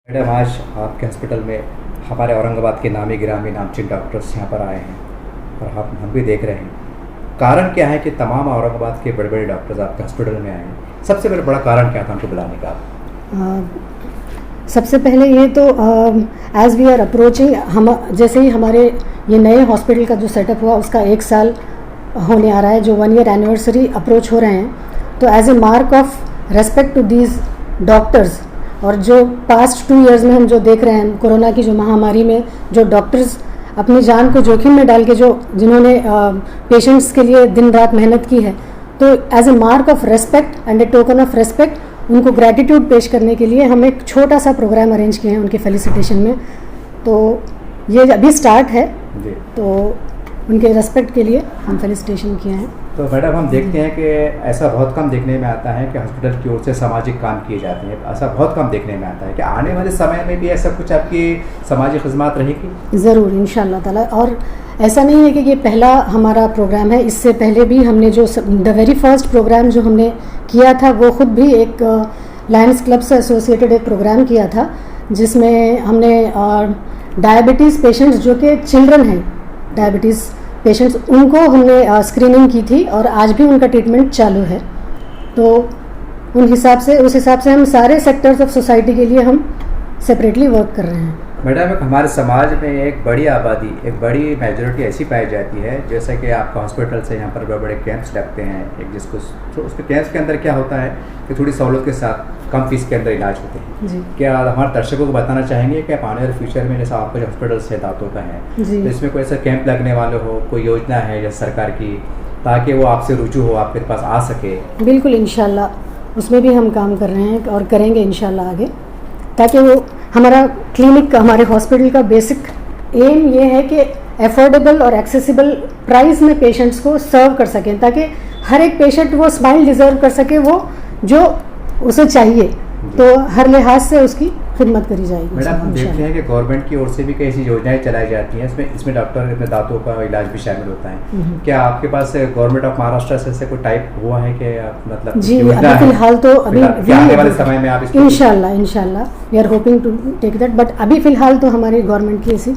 Madam, आज आपके hospital में हमारे औरंगाबाद के नामी गिरामी नामचीन डॉक्टर्स यहाँ पर आए हैं और हम भी देख रहे हैं। कारण क्या है कि तमाम औरंगाबाद के बड़े बड़े डॉक्टर्स आपके हॉस्पिटल में आए हैं? सबसे बड़ा कारण क्या था उनको बुलाने का? सबसे पहले ये तो एज़ वी आर अप्रोचिंग, हम जैसे ही हमारे ये नए हॉस्पिटल का जो सेटअप हुआ उसका 1 साल होने आ रहा है, जो 1 ईयर एनिवर्सरी अप्रोच हो रहे हैं, तो as a mark of respect to these doctors और जो पास्ट 2 इयर्स में हम जो देख रहे हैं कोरोना की जो महामारी में जो डॉक्टर्स अपनी जान को जोखिम में डाल के जिन्होंने पेशेंट्स के लिए दिन रात मेहनत की है, तो as a mark of respect and a token of respect उनको ग्रैटिट्यूड पेश करने के लिए हम एक छोटा सा प्रोग्राम अरेंज किए हैं उनके फेलिसिटेशन में। तो ये अभी स्टार्ट है, तो उनके रेस्पेक्ट के लिए हम फेलिसिटेशन किए हैं। तो मैडम, हम देखते हैं कि ऐसा बहुत कम देखने में आता है कि हॉस्पिटल की ओर से सामाजिक काम किए जाते हैं, ऐसा बहुत कम देखने में आता है कि आने वाले समय में भी ऐसा कुछ आपकी सामाजिक खिदमत रहेगी? ज़रूर, इंशाल्लाह ताला। और ऐसा नहीं है कि ये पहला हमारा प्रोग्राम है, इससे पहले भी हमने जो द वेरी फर्स्ट प्रोग्राम जो हमने किया था वो ख़ुद भी एक लायंस क्लब से एसोसिएटेड एक प्रोग्राम किया था, जिसमें हमने डायबिटीज़ पेशेंट्स जो कि चिल्ड्रन हैं, डायबिटीज़ पेशेंट्स, उनको हमने स्क्रीनिंग की थी और आज भी उनका ट्रीटमेंट चालू है। तो उस हिसाब से हम सारे सेक्टर्स ऑफ सोसाइटी के लिए हम सेपरेटली वर्क कर रहे हैं। मैडम, हमारे समाज में एक बड़ी आबादी, एक बड़ी मेजॉरिटी ऐसी पाई जाती है, जैसे कि आपका हॉस्पिटल से यहाँ पर बड़े बड़े कैंप्स लगते हैं, एक जिसको तो उसके कैंप्स के अंदर क्या होता है कि थोड़ी सहूलत के साथ कम फीस के अंदर इलाज होते हैं जी। क्या हमारे दर्शकों को बताना चाहेंगे कि आप आने वाले फ्यूचर में, जैसा आपका जो हॉस्पिटल से दांतों का है, तो इसमें कोई ऐसा कैंप लगने वाले हो, कोई योजना है जैसे सरकार की, ताकि वो आपसे रुजू हो, आपके पास आ सके? बिल्कुल, इंशाल्लाह उसमें भी हम काम कर रहे हैं और करेंगे इंशाल्लाह आगे, ताकि वो हमारा क्लिनिक का, हमारे हॉस्पिटल का बेसिक एम ये है कि अफोर्डेबल और एक्सेसिबल प्राइस में पेशेंट्स को सर्व कर सकें, ताकि हर एक पेशेंट वो स्माइल डिज़र्व कर सके, वो जो उसे चाहिए, तो हर लिहाज से उसकी खिदमत करी जाएगी। मैडम, हम देखते हैं कि गवर्नमेंट की ओर से भी कई ऐसी योजनाएं चलाई जाती हैं, इसमें डॉक्टर अपने दांतों का इलाज भी शामिल होता है। क्या आपके पास गवर्नमेंट ऑफ महाराष्ट्र से कोई टाइप हुआ है कि मतलब? जी, अभी फिलहाल तो आने वाले समय में आप इंशाल्लाह we are hoping to take that, but अभी फिलहाल तो हमारी गवर्नमेंट की ऐसी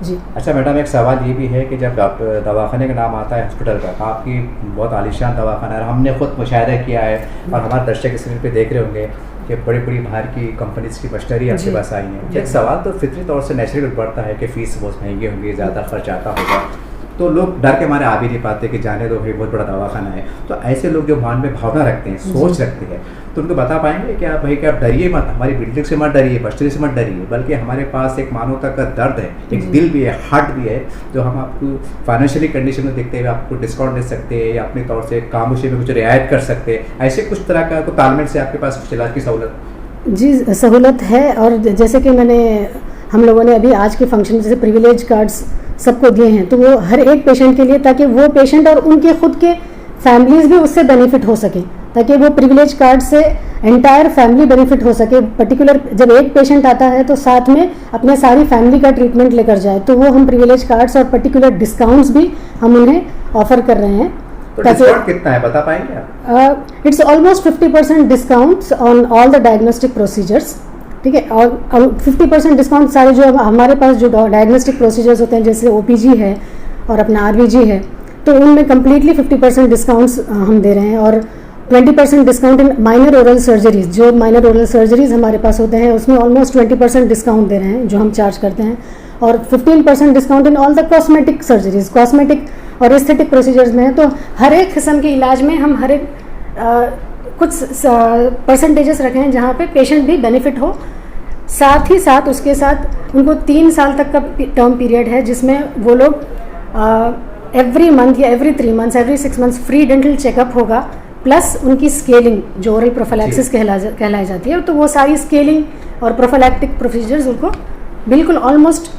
जी। अच्छा मैडम, एक सवाल ये भी है कि जब डॉक्टर दवाखाने का नाम आता है हॉस्पिटल का, आपकी बहुत आलीशान दवाखाना है, हमने खुद मुशाहिदा किया है और हमारे दर्शक स्क्रीन पे देख रहे होंगे कि बड़ी बड़ी बाहर की कंपनीज की मशीनरी आपके पास आई हैं। एक सवाल तो फितरी तौर से नेचुरल बढ़ता है कि फ़ीस बहुत महंगी होंगी, ज़्यादा खर्च आता होगा, तो लोग डर के मारे आ भी नहीं पाते कि जाने दो भाई, बहुत बड़ा दवाखाना है। तो ऐसे लोग जो मन में भावना रखते हैं, सोच रखते हैं, तो उनको बता पाएंगे कि आप भाई कि आप डरिए मत, हमारी बिल्डिंग से मत डरिए, मशीनरी से मत डरिए, बल्कि हमारे पास एक मानवता का दर्द है, एक दिल भी है, हार्ट भी है, जो हम आपको फाइनेंशियली कंडीशन में देखते हुए आपको डिस्काउंट दे सकते हैं या अपने तौर से खामोशी में कुछ रियायत कर सकते हैं। ऐसे कुछ तरह का तो तालमेल से आपके पास कुछ इलाज की सहूलत? जी, सहूलत है। और जैसे कि हम लोगों ने अभी आज के फंक्शन जैसे प्रिविलेज कार्ड्स सबको दिए हैं, तो वो हर एक पेशेंट के लिए, ताकि वो पेशेंट और उनके खुद के फैमिलीज भी उससे बेनिफिट हो सके, ताकि वो प्रिविलेज कार्ड से एंटायर फैमिली बेनिफिट हो सके। पर्टिकुलर जब एक पेशेंट आता है तो साथ में अपने सारी फैमिली का ट्रीटमेंट लेकर जाए, तो वो हम प्रिविलेज कार्ड्स और पर्टिकुलर डिस्काउंट्स भी हम उन्हें ऑफर कर रहे हैं। तो डिस्काउंट कितना है बता पाएंगे आप? It's almost 50% discounts on all the diagnostic procedures, ठीक है। और 50% डिस्काउंट सारे जो हमारे पास जो डायग्नोस्टिक प्रोसीजर्स होते हैं, जैसे ओपीजी है और अपना आरवीजी है, तो उनमें कम्प्लीटली 50% डिस्काउंट्स हम दे रहे हैं। और 20% discount in minor oral surgeries, जो माइनर ओरल सर्जरीज हमारे पास होते हैं उसमें ऑलमोस्ट 20% डिस्काउंट दे रहे हैं जो हम चार्ज करते हैं। और 15% discount in all the cosmetic surgeries, cosmetic और एस्थेटिक प्रोसीजर्स में है। तो हर एक किस्म के इलाज में हम हर एक कुछ परसेंटेजेस रखे हैं जहाँ पे पेशेंट भी बेनिफिट हो। साथ ही साथ उसके साथ उनको 3 साल तक का टर्म पीरियड है, जिसमें वो लोग एवरी मंथ या every 3 months, every 6 months free dental checkup होगा, प्लस उनकी स्केलिंग जो ओरल प्रोफिलैक्सिस कहलाई जाती है, तो वो सारी स्केलिंग और प्रोफिलैक्टिक प्रोसीजर्स उनको बिल्कुल ऑलमोस्ट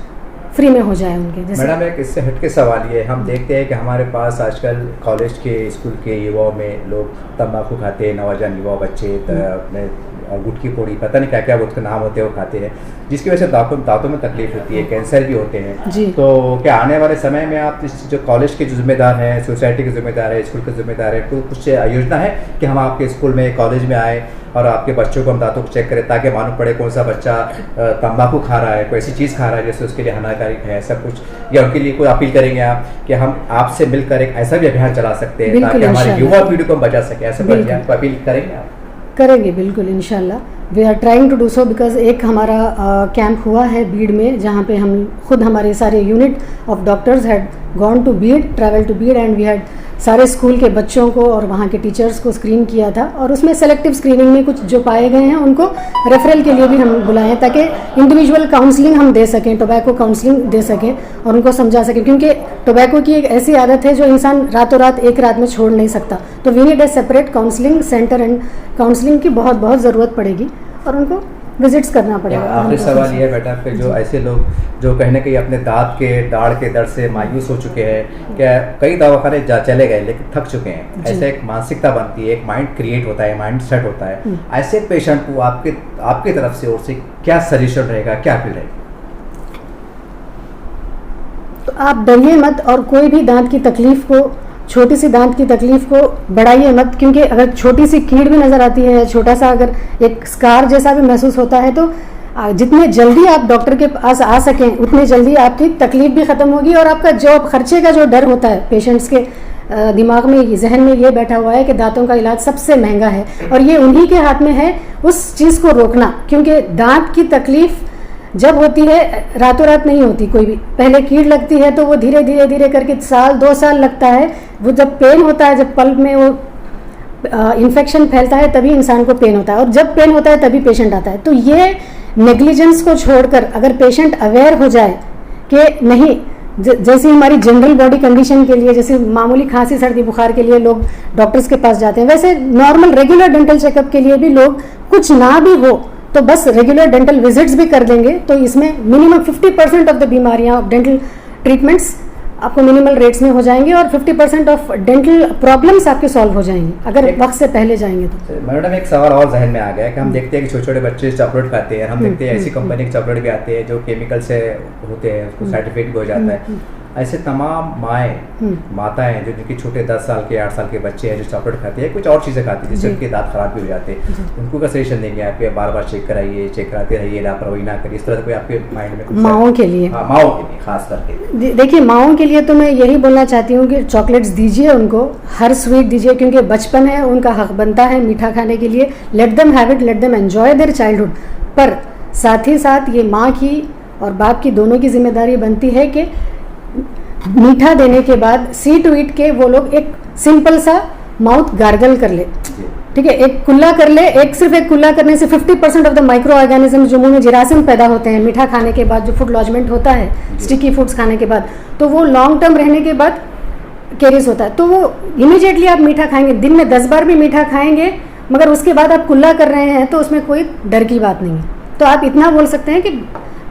फ्री में हो जाए उनके। जैसे मैडम, एक इससे हट के सवाल ये, हम देखते हैं कि हमारे पास आजकल कॉलेज के, स्कूल के युवाओं में लोग तंबाकू खाते हैं, नौजवान युवा बच्चे अपने और गुटकी पोड़ी, पता नहीं क्या क्या उसके नाम होते हैं, वो खाते हैं, जिसकी वजह से दांतों में तकलीफ होती है, कैंसर भी होते हैं जी। तो क्या आने वाले समय में आप जो कॉलेज के जो जिम्मेदार हैं, सोसाइटी के जिम्मेदार है, स्कूल के जिम्मेदार है, कुछ योजना है कि हम आपके स्कूल में, कॉलेज में आए और आपके बच्चों को हम दांतों को चेक करें, ताकि मालूम पड़े कौन सा बच्चा तंबाकू खा रहा है, कोई ऐसी चीज़ खा रहा है जैसे उसके लिए हानिकारक है, सब कुछ, या उनके लिए कोई अपील करेंगे आप कि हम आपसे मिलकर एक ऐसा भी अभियान चला सकते हैं ताकि हमारे युवा पीढ़ी को हम बचा सकें, ऐसा कोई अभियान को अपील करेंगे आप? करेंगे बिल्कुल, इंशाल्लाह we are trying to do so, because एक हमारा कैंप हुआ है बीड में, जहाँ पे हम खुद हमारे सारे unit of doctors had gone to Beed, travel to Beed, and we had सारे स्कूल के बच्चों को और वहाँ के टीचर्स को स्क्रीन किया था, और उसमें सेलेक्टिव स्क्रीनिंग में कुछ जो पाए गए हैं उनको रेफरल के लिए भी हम बुलाए हैं, ताकि इंडिविजुअल काउंसलिंग हम दे सकें, टोबैको काउंसलिंग दे सकें और उनको समझा सकें, क्योंकि टोबैको की एक ऐसी आदत है जो इंसान रातों रात एक रात में छोड़ नहीं सकता। तो we need a separate counselling centre, and counselling की बहुत बहुत ज़रूरत पड़ेगी और उनको विजिट्स करना पड़ेगा। आखिरी सवाल ये है बेटा कि जो ऐसे लोग जो कहीं ना कहीं अपने दांत के दाढ़ के दर्द से मायूस हो चुके हैं, क्या कई दवाखाने चले गए लेकिन थक चुके हैं, ऐसे एक मानसिकता बनती है, एक माइंड क्रिएट होता है, माइंड सेट होता है, ऐसे पेशेंट को आपके तरफ से और से क्या सजेशन रहेगा, क्या अपील रहेगी? तो आप डरिए मत, और कोई भी दांत की तकलीफ को, छोटी सी दांत की तकलीफ को बढ़ाइए मत, क्योंकि अगर छोटी सी कीड़ भी नज़र आती है, छोटा सा अगर एक स्कार जैसा भी महसूस होता है, तो जितने जल्दी आप डॉक्टर के पास आ सकें उतने जल्दी आपकी तकलीफ भी ख़त्म होगी, और आपका जो खर्चे का जो डर होता है पेशेंट्स के दिमाग में, जहन में ये बैठा हुआ है कि दांतों का इलाज सबसे महंगा है, और ये उन्हीं के हाथ में है उस चीज़ को रोकना, क्योंकि दांत की तकलीफ जब होती है रातों रात नहीं होती, कोई भी पहले कीड़ लगती है तो वो धीरे धीरे धीरे करके साल 2 साल लगता है, वो जब पेन होता है, जब पल्प में वो इन्फेक्शन फैलता है तभी इंसान को पेन होता है, और जब पेन होता है तभी पेशेंट आता है। तो ये नेग्लिजेंस को छोड़कर अगर पेशेंट अवेयर हो जाए कि नहीं, जैसे हमारी जनरल बॉडी कंडीशन के लिए, जैसे मामूली खांसी सर्दी बुखार के लिए लोग डॉक्टर्स के पास जाते हैं, वैसे नॉर्मल रेगुलर डेंटल चेकअप के लिए भी लोग कुछ ना भी हो तो बस रेगुलर डेंटल विजिट्स भी कर देंगे, तो इसमें मिनिमम 50% ऑफ द बीमारियां, डेंटल ट्रीटमेंट्स आपको मिनिमल रेट्स में हो जाएंगे, और 50% ऑफ डेंटल प्रॉब्लम्स आपके सॉल्व हो जाएंगे अगर वक्त से पहले जाएंगे तो। मैडम एक सवाल और जहन में आ गया कि हम देखते हैं कि छोटे छोटे बच्चे चॉकलेट खाते हैं, हम देखते हैं ऐसी कंपनी के चॉकलेट भी आते हैं जो केमिकल से होते हैं, उसको सर्टिफिकेट भी हो जाता है, ऐसे तमाम माताएं जो जिनके छोटे 10 साल के 8 साल के बच्चे हैं जो चॉकलेट खाते हैं, कुछ और चीज़ें खाती हैं जिससे उनके दांत खराब भी हो जाते हैं, उनको का सजेशन देंगे आप बार बार चेक कराइए, चेक कराते रहिए, लापरवाही ना करिए, इस तरह से कोई आपके माइंड में कुछ? माओं के लिए, हाँ, माओं के लिए खास करके देखिए, माओं के लिए तो मैं यही बोलना चाहती हूँ कि चॉकलेट्स दीजिए उनको, हर स्वीट दीजिए, क्योंकि बचपन है, उनका हक बनता है मीठा खाने के लिए, let them have it, let them enjoy their childhood. पर साथ ही साथ ये माँ की और बाप की दोनों की जिम्मेदारी बनती है कि मीठा देने के बाद सी टू ईट के वो लोग एक सिंपल सा माउथ गार्गल कर ले, ठीक है, एक कुल्ला कर ले, सिर्फ एक कुल्ला करने से 50% ऑफ द माइक्रो ऑर्गेनिज्म जो मुंह में जिरासिम पैदा होते हैं मीठा खाने के बाद, जो फूड लॉजमेंट होता है स्टिकी फूड्स खाने के बाद, तो वो लॉन्ग टर्म रहने के बाद कैरियस होता है। तो वो इमीडिएटली आप मीठा खाएंगे, दिन में 10 बार भी मीठा खाएंगे, मगर उसके बाद आप कुल्ला कर रहे हैं तो उसमें कोई डर की बात नहीं है। तो आप इतना बोल सकते हैं कि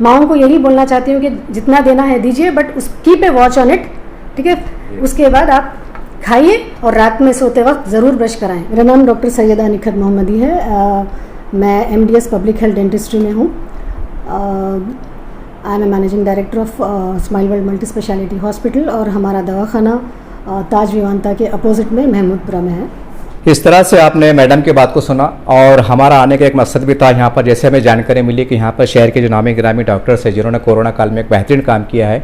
माओं को यही बोलना चाहती हूँ कि जितना देना है दीजिए, बट उस keep a watch on it, ठीक है, उसके बाद आप खाइए और रात में सोते वक्त ज़रूर ब्रश कराएं। मेरा नाम डॉक्टर सैयदा निखत मोहम्मदी है, मैं MDS पब्लिक हेल्थ डेंटिस्ट्री में हूँ, I am a managing director of Smile World multi speciality hospital, और हमारा दवाखाना ताज विवांता के अपोजिट में महमूदपुरा में है। इस तरह से आपने मैडम की बात को सुना, और हमारा आने का एक मकसद भी था यहाँ पर, जैसे हमें जानकारी मिली कि यहाँ पर शहर के जो नामी गिरामी डॉक्टर्स हैं जिन्होंने कोरोना काल में एक बेहतरीन काम किया है,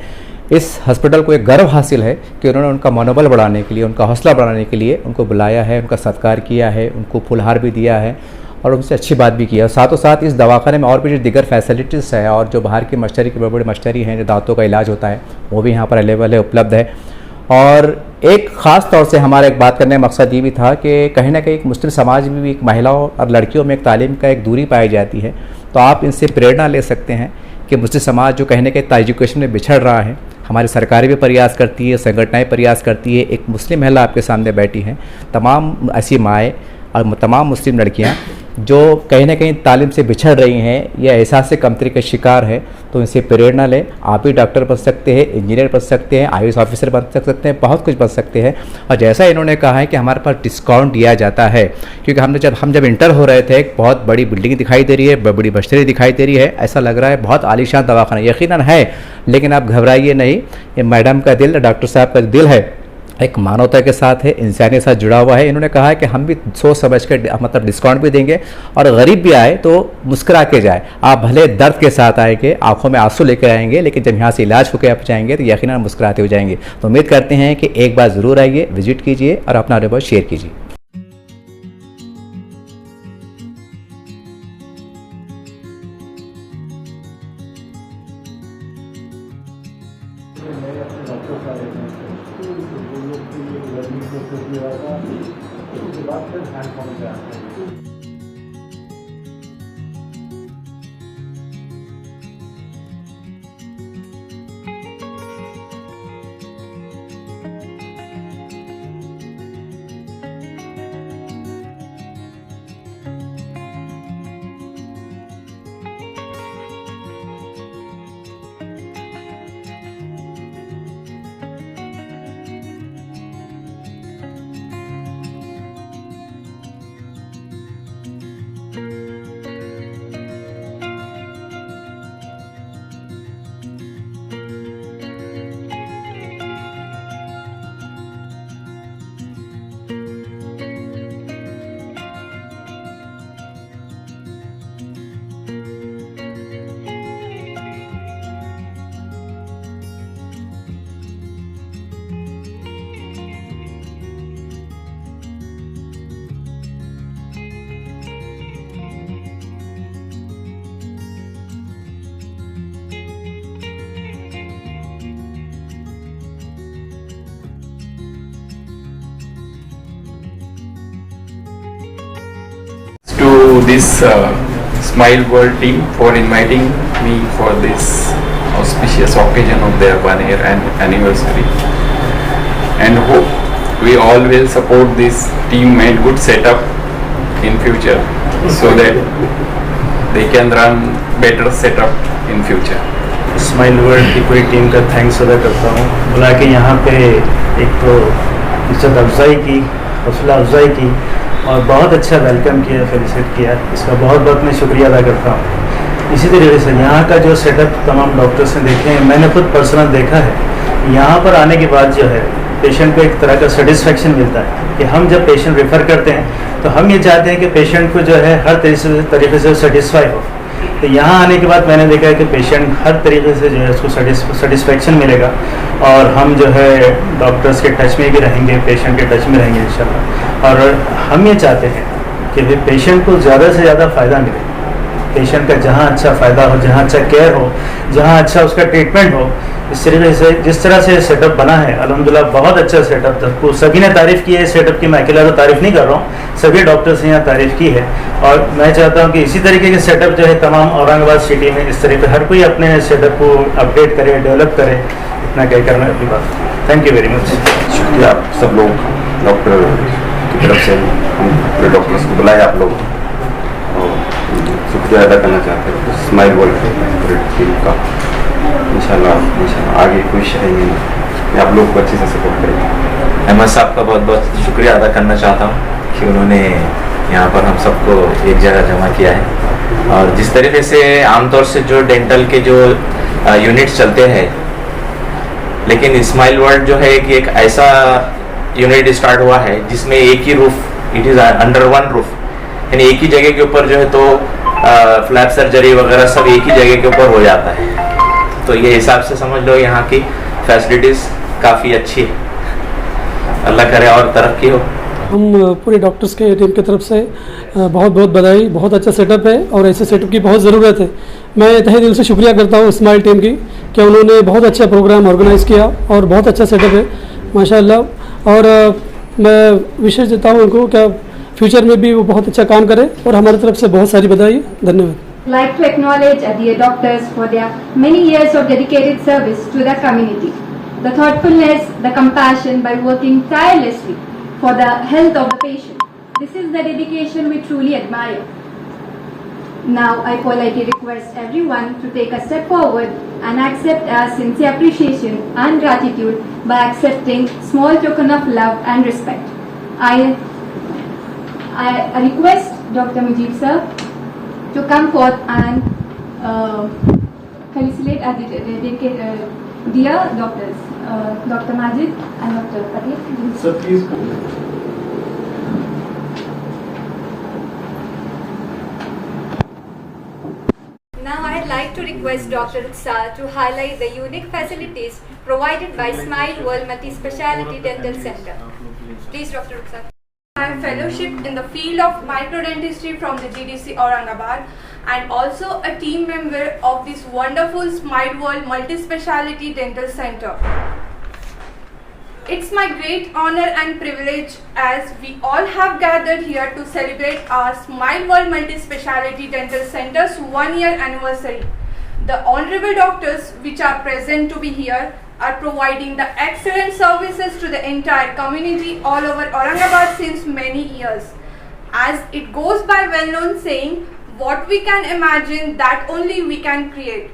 इस हॉस्पिटल को एक गर्व हासिल है कि उन्होंने उनका मनोबल बढ़ाने के लिए, उनका हौसला बढ़ाने के लिए उनको बुलाया है, उनका सत्कार किया है, उनको फुलहार भी दिया है और उनसे अच्छी बात भी किया। साथों साथ इस दवाखाने में और भी जो दिगर फैसिलिटीज़ है और जो बाहर की मस्टरी की बड़ी बड़ी मस्टरी हैं, जो दांतों का इलाज होता है, वो भी यहाँ पर अवेलेबल है, उपलब्ध है। और एक ख़ास तौर से हमारा एक बात करने का मकसद ये भी था कि कहीं ना कहीं मुस्लिम समाज में भी एक महिलाओं और लड़कियों में एक तालीम का एक दूरी पाई जाती है, तो आप इनसे प्रेरणा ले सकते हैं कि मुस्लिम समाज जो कहीं ना कहीं एजुकेशन में बिछड़ रहा है, हमारी सरकारें भी प्रयास करती है, संगठनाएं प्रयास करती है, एक मुस्लिम महिला आपके सामने बैठी हैं, तमाम ऐसी माएँ और तमाम मुस्लिम लड़कियाँ जो कहीं ना कहीं तालीम से बिछड़ रही हैं या एहसास से कमतरी का शिकार है, तो इनसे प्रेरणा लें। आप भी डॉक्टर बन सकते हैं, इंजीनियर बन सकते हैं, IAS ऑफिसर बन सकते हैं, बहुत कुछ बन सकते हैं। और जैसा इन्होंने कहा है कि हमारे पास डिस्काउंट दिया जाता है, क्योंकि हम जब इंटर हो रहे थे, एक बहुत बड़ी बिल्डिंग दिखाई दे रही है, बड़ी मशीनरी दिखाई दे रही है, ऐसा लग रहा है बहुत आलीशान दवाखाना, यकीनन है, लेकिन आप घबराइए नहीं। ये मैडम का दिल, डॉक्टर साहब का दिल है, एक मानवता के साथ है, इंसानियत के साथ जुड़ा हुआ है। इन्होंने कहा है कि हम भी सोच समझ कर मतलब डिस्काउंट भी देंगे, और गरीब भी आए तो मुस्कुरा के जाए। आप भले दर्द के साथ आएंगे, आंखों में आंसू लेकर आएंगे, लेकिन जब यहाँ से इलाज होकर आप जाएंगे तो यकीनन मुस्कुराते हो जाएंगे। तो उम्मीद करते हैं कि एक बार ज़रूर आइए, विजिट कीजिए और अपना अनुभव शेयर कीजिए। To this Smile World team for inviting me for this auspicious occasion of their 1 year anniversary, and hope we all will support this team made good setup in future so that they can run better setup in future. Smile world की पूरी team का thanks अदा करता हूँ, बुला के यहाँ पे एक तो इज्जत अफजाई की, हौसला अफजाई की और बहुत अच्छा वेलकम किया, फेलिसिट किया, इसका बहुत बहुत मैं शुक्रिया अदा करता हूँ। इसी तरीके से यहाँ का जो सेटअप तमाम डॉक्टर्स ने देखे हैं, मैंने खुद पर्सनल देखा है। यहाँ पर आने के बाद जो है पेशेंट को एक तरह का सेटिस्फेक्शन मिलता है कि हम जब पेशेंट रेफ़र करते हैं तो हम ये चाहते हैं कि पेशेंट को जो है हर तरीके से सेटिस्फाई हो। तो यहाँ आने के बाद मैंने देखा है कि पेशेंट हर तरीके से जो है उसको सेटिस्फेक्शन मिलेगा, और हम जो है डॉक्टर्स के टच में भी रहेंगे, पेशेंट के टच में रहेंगे इंशाल्लाह। और हम ये चाहते हैं कि भाई पेशेंट को ज़्यादा से ज़्यादा फ़ायदा मिले, पेशेंट का जहाँ अच्छा फ़ायदा हो, जहाँ अच्छा केयर हो, जहाँ अच्छा उसका ट्रीटमेंट हो, इस तरीके से जिस तरह से सेटअप बना है अल्हम्दुलिल्लाह बहुत अच्छा सेटअप था। सभी ने तारीफ़ की है सेटअप की, मैं अकेला तो तारीफ़ नहीं कर रहा हूँ, सभी डॉक्टर्स ने यहाँ तारीफ़ की है। और मैं चाहता हूँ कि इसी तरीके के सेटअप जो है तमाम औरंगाबाद सिटी में इस तरीके हर कोई अपने सेटअप को अपडेट करे, डेवलप करे। इतना कहकर मैं अपनी बात, थैंक यू वेरी मच। शुक्रिया आप सब लोग डॉक्टर की तरफ से, हम पूरे डॉक्टर्स को बुलाए आप लोग, और शुक्रिया अदा करना चाहते हैं स्माइल वर्ल्ड पूरी टीम का। इंशाल्लाह आगे खुश रहेंगे, आप लोग को अच्छे से सपोर्ट करेंगे। अहमद साहब का बहुत बहुत शुक्रिया अदा करना चाहता हूँ कि उन्होंने यहाँ पर हम सबको एक जगह जमा किया है। और जिस तरीके से आमतौर से जो डेंटल के जो यूनिट्स चलते हैं, लेकिन स्माइल वर्ल्ड जो है कि एक ऐसा यूनिट स्टार्ट हुआ है जिसमें एक ही roof, it is under one roof, यानी एक ही जगह के ऊपर जो है तो फ्लैप सर्जरी वगैरह सब एक ही जगह के ऊपर हो जाता है। तो ये हिसाब से समझ लो यहाँ की फैसिलिटीज़ काफ़ी अच्छी है। अल्लाह करे और तरक्की हो। हम पूरे डॉक्टर्स के टीम की तरफ से बहुत बहुत बधाई, बहुत अच्छा सेटअप है और ऐसे सेटअप की बहुत ज़रूरत है। मैं तहे दिल से शुक्रिया करता हूँ स्माइल टीम की कि उन्होंने बहुत अच्छा प्रोग्राम ऑर्गेनाइज़ किया और बहुत अच्छा सेटअप है माशाल्लाह। और मैं विशेष देता हूँ उनको क्या फ्यूचर में भी वो बहुत अच्छा काम करें, और हमारी तरफ से बहुत सारी बधाई, धन्यवाद। Like to acknowledge dear doctors for their many years of dedicated service to the community, the thoughtfulness, the compassion by working tirelessly for the health of the patient. This is the dedication we truly admire. Now I politely request everyone to take a step forward and accept our sincere appreciation and gratitude by accepting small token of love and respect. I request Dr. Mujib sir to come forth and felicitate our dear doctors, Dr. Majid and Dr. Patel. Sir, please. Now I'd like to request Dr. Utsa to highlight the unique facilities provided by Smile World Multi-Speciality Dental Center. Please, Dr. Utsa. I am fellowship in the field of microdentistry from the GDC Aurangabad and also a team member of this wonderful Smile World Multi-Speciality Dental Center. It's my great honor and privilege as we all have gathered here to celebrate our Smile World Multi-Speciality Dental Center's 1-year anniversary. The honorable doctors which are present to be here are providing the excellent services to the entire community all over Aurangabad since many years. As it goes by well-known saying, what we can imagine that only we can create.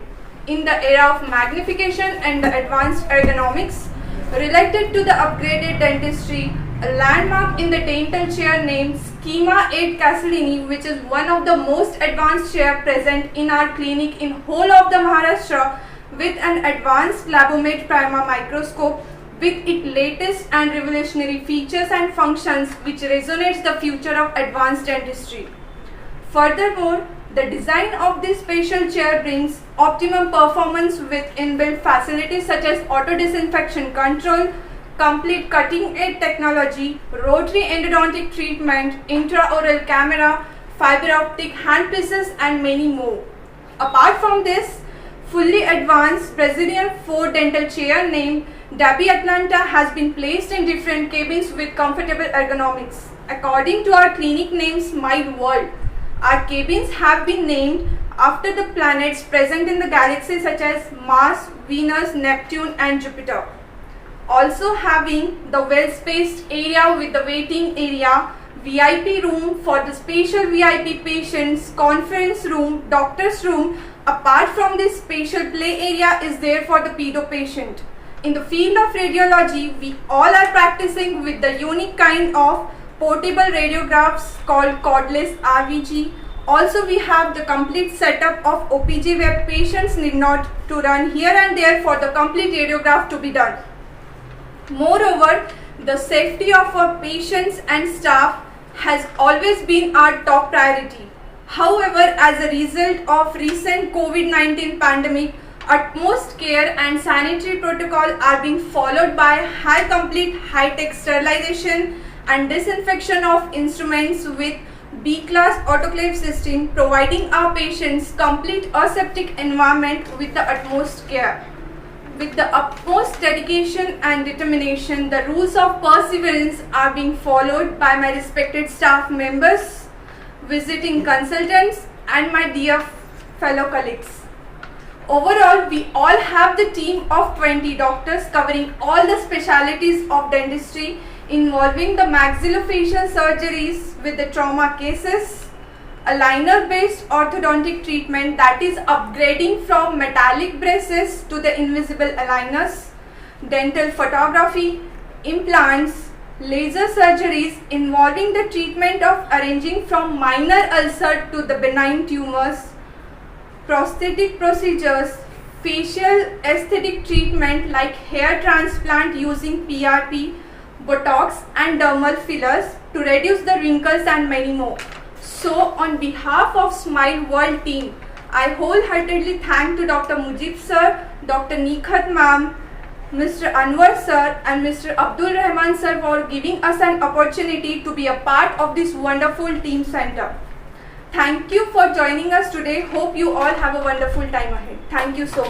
In the era of magnification and the advanced ergonomics, related to the upgraded dentistry, a landmark in the dental chair named Schema 8 Castellini, which is one of the most advanced chair present in our clinic in whole of the Maharashtra, with an advanced Labomed Prima microscope with its latest and revolutionary features and functions which resonates the future of advanced dentistry. Furthermore, the design of this special chair brings optimum performance with inbuilt facilities such as auto disinfection control, complete cutting-edge technology, rotary endodontic treatment, intraoral camera, fiber optic handpieces and many more. Apart from this, fully advanced Brazilian 4 dental chair named Dabi Atlanta has been placed in different cabins with comfortable ergonomics. According to our clinic name Smile World, our cabins have been named after the planets present in the galaxy such as Mars, Venus, Neptune and Jupiter. Also having the well-spaced area with the waiting area, VIP room for the special VIP patients, conference room, doctor's room. Apart from this, special play area is there for the pedo patient. In the field of radiology, we all are practicing with the unique kind of portable radiographs called cordless RVG. Also, we have the complete setup of OPG where patients need not to run here and there for the complete radiograph to be done. Moreover, the safety of our patients and staff has always been our top priority. However, as a result of recent COVID-19 pandemic, utmost care and sanitary protocol are being followed by high-tech sterilization and disinfection of instruments with B-class autoclave system, providing our patients complete aseptic environment with the utmost care. With the utmost dedication and determination, the rules of perseverance are being followed by my respected staff members, visiting consultants and my dear fellow colleagues. Overall, we all have the team of 20 doctors covering all the specialties of dentistry involving the maxillofacial surgeries with the trauma cases, aligner based orthodontic treatment that is upgrading from metallic braces to the invisible aligners, dental photography, implants, laser surgeries involving the treatment of arranging from minor ulcer to the benign tumors, prosthetic procedures, facial aesthetic treatment like hair transplant using PRP, Botox and dermal fillers to reduce the wrinkles and many more. So on behalf of Smile World team, I wholeheartedly thank to Dr. Mujib sir, Dr. Nikhat ma'am, Mr. Anwar sir and Mr. Abdul Rahman sir for giving us an opportunity to be a part of this wonderful team center. Thank you for joining us today. Hope you all have a wonderful time ahead. Thank you so much.